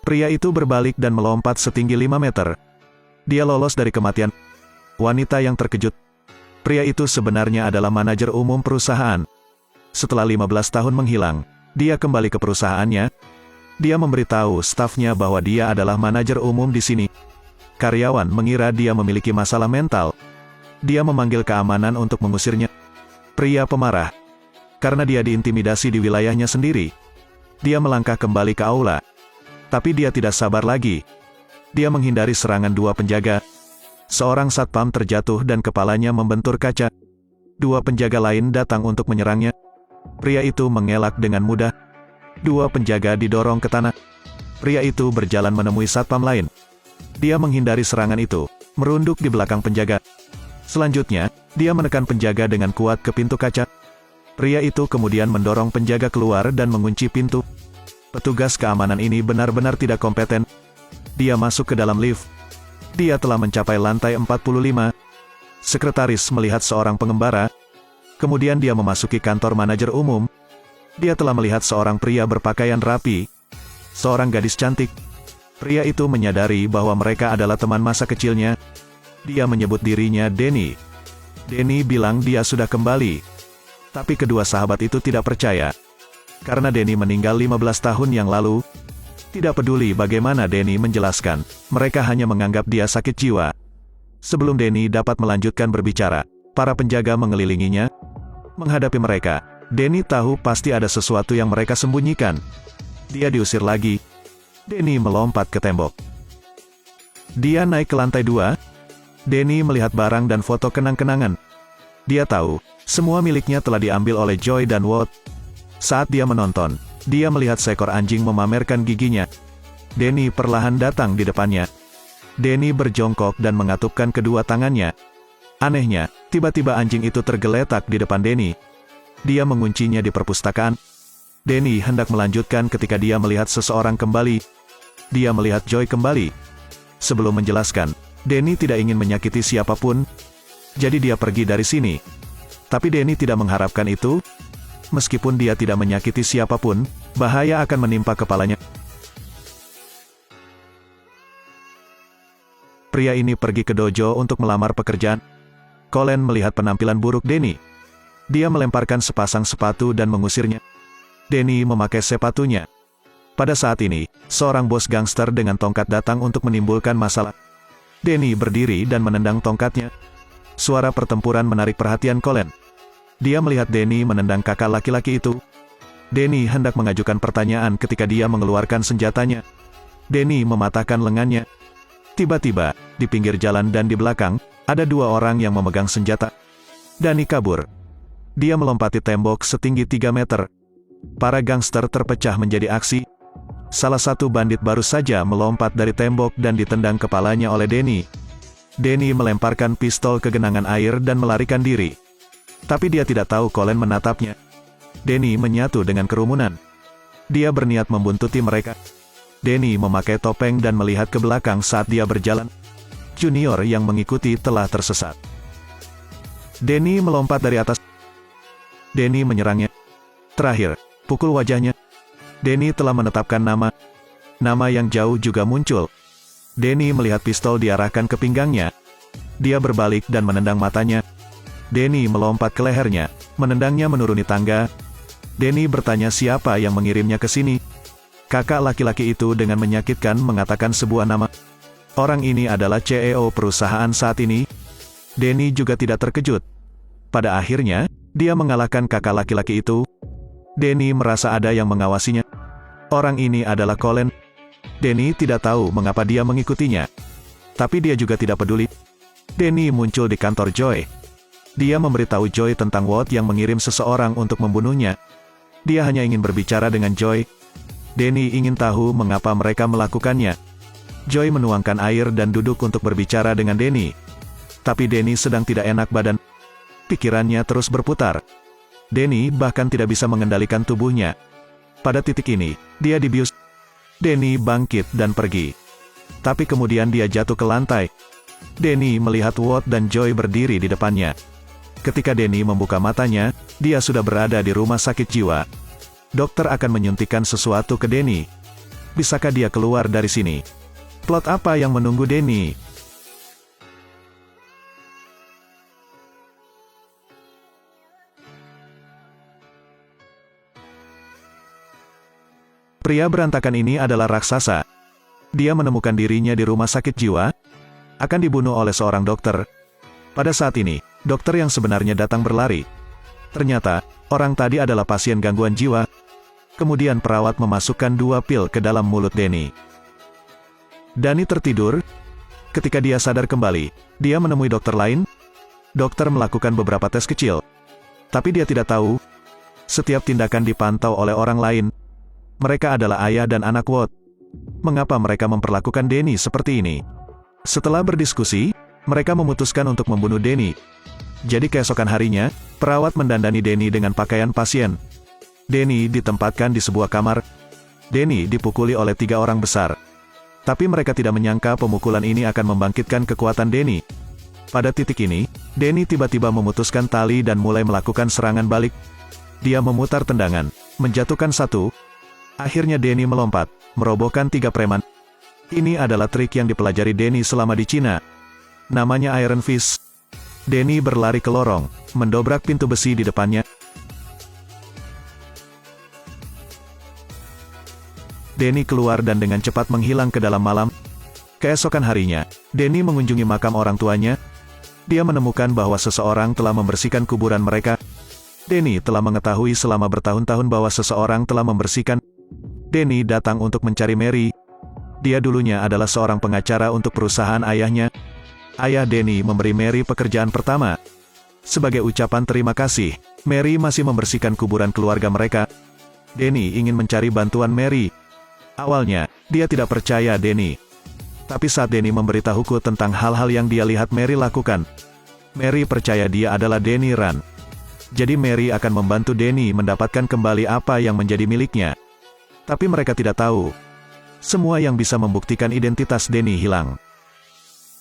Pria itu berbalik dan melompat setinggi 5 meter. Dia lolos dari kematian. Wanita yang terkejut. Pria itu sebenarnya adalah manajer umum perusahaan. Setelah 15 tahun menghilang, dia kembali ke perusahaannya. Dia memberitahu stafnya bahwa dia adalah manajer umum di sini. Karyawan mengira dia memiliki masalah mental. Dia memanggil keamanan untuk mengusirnya. Pria pemarah. Karena dia diintimidasi di wilayahnya sendiri. Dia melangkah kembali ke aula. Tapi dia tidak sabar lagi. Dia menghindari serangan dua penjaga. Seorang satpam terjatuh dan kepalanya membentur kaca. Dua penjaga lain datang untuk menyerangnya. Pria itu mengelak dengan mudah. Dua penjaga didorong ke tanah. Pria itu berjalan menemui satpam lain. Dia menghindari serangan itu, merunduk di belakang penjaga. Selanjutnya, dia menekan penjaga dengan kuat ke pintu kaca. Pria itu kemudian mendorong penjaga keluar dan mengunci pintu. Petugas keamanan ini benar-benar tidak kompeten. Dia masuk ke dalam lift. Dia telah mencapai lantai 45. Sekretaris melihat seorang pengembara. Kemudian dia memasuki kantor manajer umum. Dia telah melihat seorang pria berpakaian rapi. Seorang gadis cantik. Pria itu menyadari bahwa mereka adalah teman masa kecilnya. Dia menyebut dirinya Denny. Denny bilang dia sudah kembali. Tapi kedua sahabat itu tidak percaya. Karena Denny meninggal 15 tahun yang lalu. Tidak peduli bagaimana Denny menjelaskan, mereka hanya menganggap dia sakit jiwa. Sebelum Denny dapat melanjutkan berbicara, para penjaga mengelilinginya. Menghadapi mereka, Denny tahu pasti ada sesuatu yang mereka sembunyikan. Dia diusir lagi. Denny melompat ke tembok. Dia naik ke lantai 2. Denny melihat barang dan foto kenang-kenangan. Dia tahu, semua miliknya telah diambil oleh Joy dan Watt. Saat dia menonton, dia melihat seekor anjing memamerkan giginya. Denny perlahan datang di depannya. Denny berjongkok dan mengatupkan kedua tangannya. Anehnya, tiba-tiba anjing itu tergeletak di depan Denny. Dia menguncinya di perpustakaan. Denny hendak melanjutkan ketika dia melihat seseorang kembali. Dia melihat Joy kembali. Sebelum menjelaskan, Denny tidak ingin menyakiti siapapun. Jadi dia pergi dari sini. Tapi Denny tidak mengharapkan itu. Meskipun dia tidak menyakiti siapapun, bahaya akan menimpa kepalanya. Pria ini pergi ke dojo untuk melamar pekerjaan. Colin melihat penampilan buruk Denny. Dia melemparkan sepasang sepatu dan mengusirnya. Denny memakai sepatunya. Pada saat ini, seorang bos gangster dengan tongkat datang untuk menimbulkan masalah. Denny berdiri dan menendang tongkatnya. Suara pertempuran menarik perhatian Colin. Dia melihat Denny menendang kakak laki-laki itu. Denny hendak mengajukan pertanyaan ketika dia mengeluarkan senjatanya. Denny mematahkan lengannya. Tiba-tiba, di pinggir jalan dan di belakang, ada dua orang yang memegang senjata. Denny kabur. Dia melompati tembok setinggi 3 meter. Para gangster terpecah menjadi aksi. Salah satu bandit baru saja melompat dari tembok dan ditendang kepalanya oleh Denny. Denny melemparkan pistol ke genangan air dan melarikan diri. Tapi dia tidak tahu Colin menatapnya. Denny menyatu dengan kerumunan. Dia berniat membuntuti mereka. Denny memakai topeng dan melihat ke belakang saat dia berjalan. Junior yang mengikuti telah tersesat. Denny melompat dari atas. Denny menyerangnya. Terakhir, pukul wajahnya. Denny telah menetapkan nama. Nama yang jauh juga muncul. Denny melihat pistol diarahkan ke pinggangnya. Dia berbalik dan menendang matanya. Denny melompat ke lehernya, menendangnya menuruni tangga. Denny bertanya siapa yang mengirimnya ke sini. Kakak laki-laki itu dengan menyakitkan mengatakan sebuah nama. Orang ini adalah CEO perusahaan saat ini. Denny juga tidak terkejut. Pada akhirnya, dia mengalahkan kakak laki-laki itu. Denny merasa ada yang mengawasinya. Orang ini adalah Colin. Denny tidak tahu mengapa dia mengikutinya. Tapi dia juga tidak peduli. Denny muncul di kantor Joy. Dia memberitahu Joy tentang Watt yang mengirim seseorang untuk membunuhnya. Dia hanya ingin berbicara dengan Joy. Denny ingin tahu mengapa mereka melakukannya. Joy menuangkan air dan duduk untuk berbicara dengan Denny. Tapi Denny sedang tidak enak badan. Pikirannya terus berputar. Denny bahkan tidak bisa mengendalikan tubuhnya. Pada titik ini, dia dibius. Denny bangkit dan pergi. Tapi kemudian dia jatuh ke lantai. Denny melihat Watt dan Joy berdiri di depannya. Ketika Denny membuka matanya, dia sudah berada di rumah sakit jiwa. Dokter akan menyuntikkan sesuatu ke Denny. Bisakah dia keluar dari sini? Plot apa yang menunggu Danny? Pria berantakan ini adalah raksasa. Dia menemukan dirinya di rumah sakit jiwa, akan dibunuh oleh seorang dokter. Pada saat ini, dokter yang sebenarnya datang berlari. Ternyata, orang tadi adalah pasien gangguan jiwa. Kemudian perawat memasukkan 2 pil ke dalam mulut Danny. Danny tertidur. Ketika dia sadar kembali, dia menemui dokter lain. Dokter melakukan beberapa tes kecil. Tapi dia tidak tahu, setiap tindakan dipantau oleh orang lain. Mereka adalah ayah dan anak Watt. Mengapa mereka memperlakukan Danny seperti ini? Setelah berdiskusi, mereka memutuskan untuk membunuh Danny. Jadi keesokan harinya, perawat mendandani Danny dengan pakaian pasien. Danny ditempatkan di sebuah kamar. Danny dipukuli oleh 3 orang besar. Tapi mereka tidak menyangka pemukulan ini akan membangkitkan kekuatan Danny. Pada titik ini, Danny tiba-tiba memutuskan tali dan mulai melakukan serangan balik. Dia memutar tendangan, menjatuhkan 1. Akhirnya Danny melompat, merobohkan 3 preman. Ini adalah trik yang dipelajari Danny selama di Cina. Namanya Iron Fist. Danny berlari ke lorong, mendobrak pintu besi di depannya. Danny keluar dan dengan cepat menghilang ke dalam malam. Keesokan harinya, Danny mengunjungi makam orang tuanya. Dia menemukan bahwa seseorang telah membersihkan kuburan mereka. Danny telah mengetahui selama bertahun-tahun bahwa seseorang telah membersihkan. Danny datang untuk mencari Mary. Dia dulunya adalah seorang pengacara untuk perusahaan ayahnya. Ayah Danny memberi Mary pekerjaan pertama. Sebagai ucapan terima kasih, Mary masih membersihkan kuburan keluarga mereka. Danny ingin mencari bantuan Mary. Awalnya, dia tidak percaya Danny. Tapi saat Danny memberitahuku tentang hal-hal yang dia lihat Mary lakukan, Mary percaya dia adalah Danny Run. Jadi Mary akan membantu Danny mendapatkan kembali apa yang menjadi miliknya. Tapi mereka tidak tahu, semua yang bisa membuktikan identitas Danny hilang.